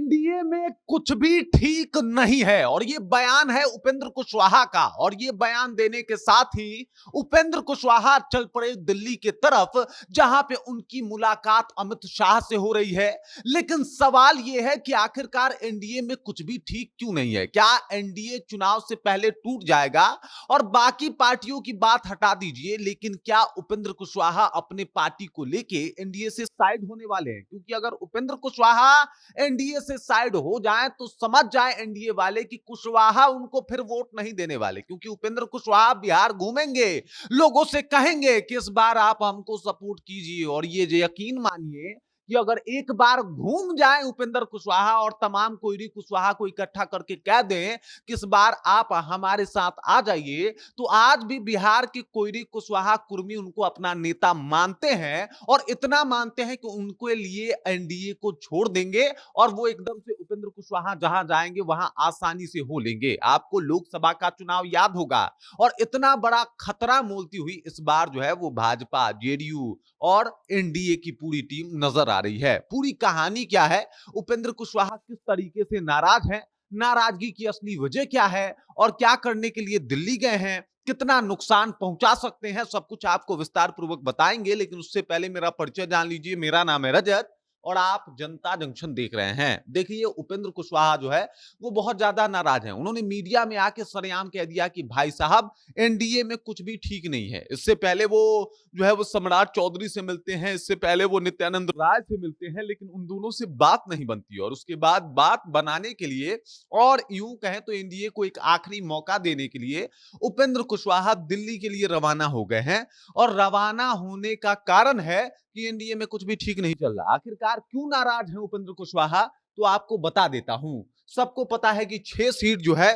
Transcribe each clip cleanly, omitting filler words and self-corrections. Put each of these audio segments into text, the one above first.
NDA में कुछ भी ठीक नहीं है और ये बयान है उपेंद्र कुशवाहा का। और ये बयान देने के साथ ही उपेंद्र कुशवाहा चल पड़े दिल्ली की तरफ, जहां पे उनकी मुलाकात अमित शाह से हो रही है। लेकिन सवाल यह है कि आखिरकार एनडीए में कुछ भी ठीक क्यों नहीं है? क्या एनडीए चुनाव से पहले टूट जाएगा? और बाकी पार्टियों की बात हटा दीजिए, लेकिन क्या उपेंद्र कुशवाहा अपने पार्टी को लेके एनडीए से साइड होने वाले हैं? क्योंकि अगर उपेंद्र कुशवाहा एनडीए से साइड हो जाए तो समझ जाए एनडीए वाले कि कुशवाहा उनको फिर वोट नहीं देने वाले, क्योंकि उपेंद्र कुशवाहा बिहार घूमेंगे, लोगों से कहेंगे कि इस बार आप हमको सपोर्ट कीजिए। और ये यकीन मानिए कि अगर एक बार घूम जाए उपेंद्र कुशवाहा और तमाम कोयरी कुशवाहा को इकट्ठा करके कह दें कि इस बार आप हमारे साथ आ जाइए, तो आज भी बिहार के कोयरी कुशवाहा कुर्मी उनको अपना नेता मानते हैं और इतना मानते हैं कि उनके लिए एनडीए को छोड़ देंगे और वो एकदम से उपेंद्र कुशवाहा जहां जाएंगे वहां आसानी से हो लेंगे। आपको लोकसभा का चुनाव याद होगा और इतना बड़ा खतरा मोलती हुई इस बार जो है वो भाजपा, जेडीयू और एनडीए की पूरी टीम नजर आ रही है। पूरी कहानी क्या है, उपेंद्र कुशवाहा किस तरीके से नाराज हैं, नाराजगी की असली वजह क्या है और क्या करने के लिए दिल्ली गए हैं, कितना नुकसान पहुंचा सकते हैं, सब कुछ आपको विस्तार पूर्वक बताएंगे। लेकिन उससे पहले मेरा परिचय जान लीजिए। मेरा नाम है रजत और आप जनता जंक्शन देख रहे हैं। देखिए, उपेंद्र कुशवाहा जो है वो बहुत ज्यादा नाराज हैं। उन्होंने मीडिया में आके सरेआम कह दिया कि भाई साहब, एनडीए में कुछ भी ठीक नहीं है। इससे पहले वो जो है वो सम्राट चौधरी से मिलते हैं, इससे पहले वो नित्यानंद राय से मिलते हैं, लेकिन उन दोनों से बात नहीं बनती। और उसके बाद बात बनाने के लिए और यूं कहें तो एनडीए को एक आखिरी मौका देने के लिए उपेंद्र कुशवाहा दिल्ली के लिए रवाना हो गए हैं। और रवाना होने का कारण है कि एनडीए में कुछ भी ठीक नहीं चल रहा। आखिरकार क्यों नाराज है उपेंद्र कुशवाहा, तो आपको बता देता हूं। सबको पता है कि 6 सीट जो है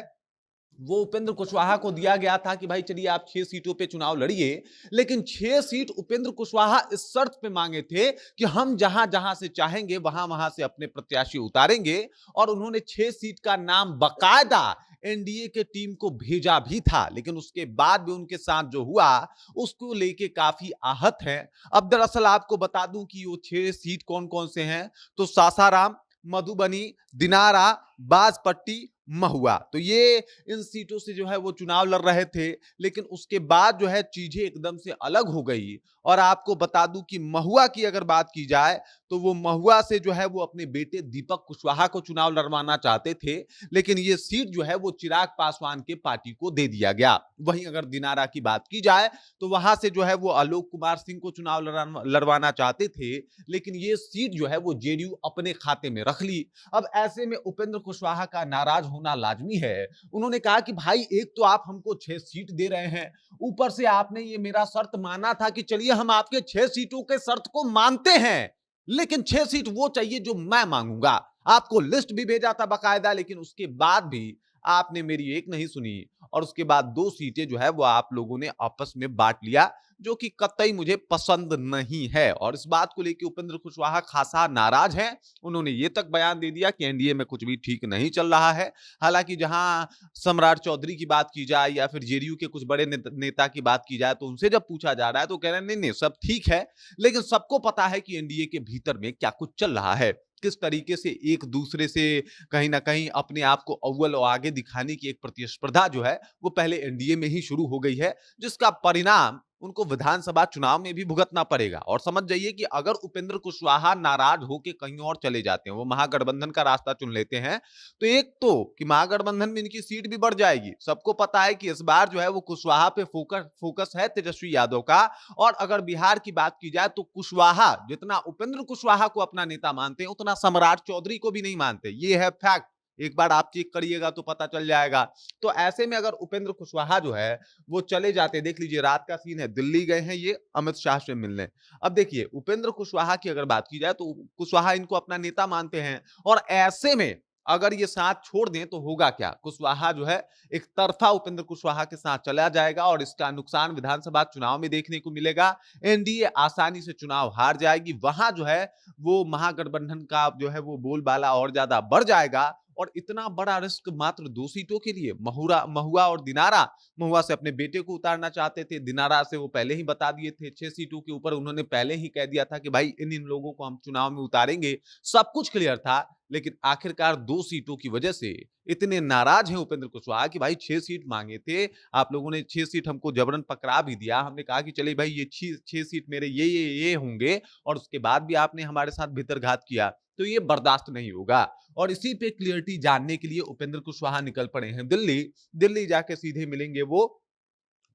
वो उपेंद्र कुशवाहा को दिया गया था कि भाई चलिए आप 6 सीटों पे चुनाव लड़िए। लेकिन 6 सीट उपेंद्र कुशवाहा इस शर्त पे मांगे थे कि हम जहां जहां से चाहेंगे वहां वहां से अपने प्रत्याशी उतारेंगे। और उन्होंने 6 सीट का नाम बकायदा एनडीए के टीम को भेजा भी था, लेकिन उसके बाद भी उनके साथ जो हुआ उसको लेके काफी आहत है। अब दरअसल आपको बता दूं कि वो 6 सीट कौन कौन से हैं, तो सासाराम, मधुबनी, दिनारा, बाजपट्टी, महुआ। तो ये इन सीटों से जो है वो चुनाव लड़ रहे थे। लेकिन उसके बाद जो है चीजें एकदम से अलग हो गई। और आपको बता दूं कि महुआ की अगर बात की जाए तो वो महुआ से जो है वो अपने बेटे दीपक कुशवाहा को चुनाव लड़वाना चाहते थे, लेकिन ये सीट जो है वो चिराग पासवान के पार्टी को दे दिया गया। वहीं अगर दिनारा की बात की जाए तो वहां से जो है वो आलोक कुमार सिंह को चुनाव लड़वाना चाहते थे, लेकिन ये सीट जो है वो जेडीयू अपने खाते में रख ली। अब ऐसे में उपेंद्र कुशवाहा का नाराज होना लाजमी है। उन्होंने कहा कि भाई, एक तो आप हमको 6 सीट दे रहे हैं, ऊपर से आपने ये मेरा शर्त माना था कि चलिए हम आपके 6 सीटों के शर्त को मानते हैं, लेकिन 6 सीट वो चाहिए जो मैं मांगूंगा। आपको लिस्ट भी भेजा था बकायदा, लेकिन उसके बाद भी आपने मेरी एक नहीं सुनी। और उसके बाद 2 सीटें जो है वो आप लोगों ने आपस में बांट लिया, जो कि कतई मुझे पसंद नहीं है। और इस बात को लेकर उपेंद्र कुशवाहा खासा नाराज हैं। उन्होंने ये तक बयान दे दिया कि एनडीए में कुछ भी ठीक नहीं चल रहा है। हालांकि जहां सम्राट चौधरी की बात की जाए या फिर जेडीयू के कुछ बड़े नेता की बात की जाए, तो उनसे जब पूछा जा रहा है तो कह रहे हैं नहीं नहीं सब ठीक है। लेकिन सबको पता है कि एनडीए के भीतर में क्या कुछ चल रहा है, किस तरीके से एक दूसरे से कहीं ना कहीं अपने आप को अव्वल और आगे दिखाने की एक प्रतिस्पर्धा जो है वो पहले एनडीए में ही शुरू हो गई है, जिसका परिणाम उनको विधानसभा चुनाव में भी भुगतना पड़ेगा। और समझ जाइए कि अगर उपेंद्र कुशवाहा नाराज होकर कहीं और चले जाते हैं, वो महागठबंधन का रास्ता चुन लेते हैं, तो एक तो कि महागठबंधन में इनकी सीट भी बढ़ जाएगी। सबको पता है कि इस बार जो है वो कुशवाहा पे फोकस है तेजस्वी यादव का। और अगर बिहार की बात की जाए तो कुशवाहा जितना उपेंद्र कुशवाहा को अपना नेता मानते हैं, उतना सम्राट चौधरी को भी नहीं मानते। ये है फैक्ट। एक बार आप चेक करिएगा तो पता चल जाएगा। तो ऐसे में अगर उपेंद्र कुशवाहा जो है वो चले जाते, देख लीजिए रात का सीन है, दिल्ली गए हैं ये अमित शाह से मिलने। अब देखिए, उपेंद्र कुशवाहा की अगर बात की जाए तो कुशवाहा इनको अपना नेता मानते हैं। और ऐसे में अगर ये साथ छोड़ दें तो होगा क्या, कुशवाहा जो है एक तरफा उपेंद्र कुशवाहा के साथ चला जाएगा और इसका नुकसान विधानसभा चुनाव में देखने को मिलेगा। एनडीए आसानी से चुनाव हार जाएगी। वहां जो है वो महागठबंधन का जो है वो बोलबाला और ज्यादा बढ़ जाएगा और इतना बड़ा रिस्क मात्र 2 सीटों के लिए। महुआ और दिनारा, महुआ से अपने बेटे को उतारना चाहते थे, दिनारा से वो पहले ही बता दिए थे। 6 सीटों के ऊपर उन्होंने पहले ही कह दिया था कि भाई इन लोगों को हम चुनाव में उतारेंगे। सब कुछ क्लियर था, लेकिन आखिरकार 2 सीटों की वजह से इतने नाराज हैं उपेंद्र कुशवाहा कि भाई 6 सीट मांगे थे, आप लोगों ने 6 सीट हमको जबरन पकड़ा भी दिया। हमने कहा कि चलिए भाई ये 6 सीट मेरे ये होंगे, और उसके बाद भी आपने हमारे साथ भितरघात किया, तो ये बर्दाश्त नहीं होगा। और इसी पे क्लियरिटी जानने के लिए उपेंद्र कुशवाहा निकल पड़े हैं दिल्ली। दिल्ली जाके सीधे मिलेंगे वो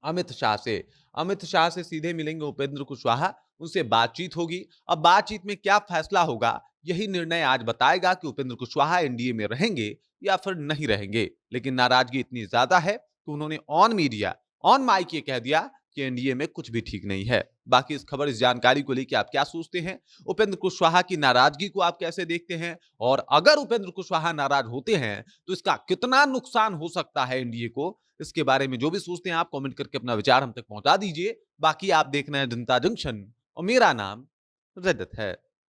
अमित शाह से। अमित शाह से सीधे मिलेंगे उपेंद्र कुशवाहा, उनसे बातचीत होगी। अब बातचीत में क्या फैसला होगा, यही निर्णय आज बताएगा कि उपेंद्र कुशवाहा एनडीए में रहेंगे या फिर नहीं रहेंगे। लेकिन नाराजगी इतनी ज्यादा है कि उन्होंने ऑन मीडिया, ऑन माइक ये कह दिया कि एनडीए में कुछ भी ठीक नहीं है। बाकी इस खबर, इस जानकारी को लेकर आप क्या सोचते हैं? उपेंद्र कुशवाहा की नाराजगी को आप कैसे देखते हैं? और अगर उपेंद्र कुशवाहा नाराज होते हैं तो इसका कितना नुकसान हो सकता है एनडीए को? इसके बारे में जो भी सोचते हैं आप कमेंट करके अपना विचार हम तक पहुंचा दीजिए। बाकी आप देख रहे हैं जनता जंक्शन और मेरा नाम रजत है।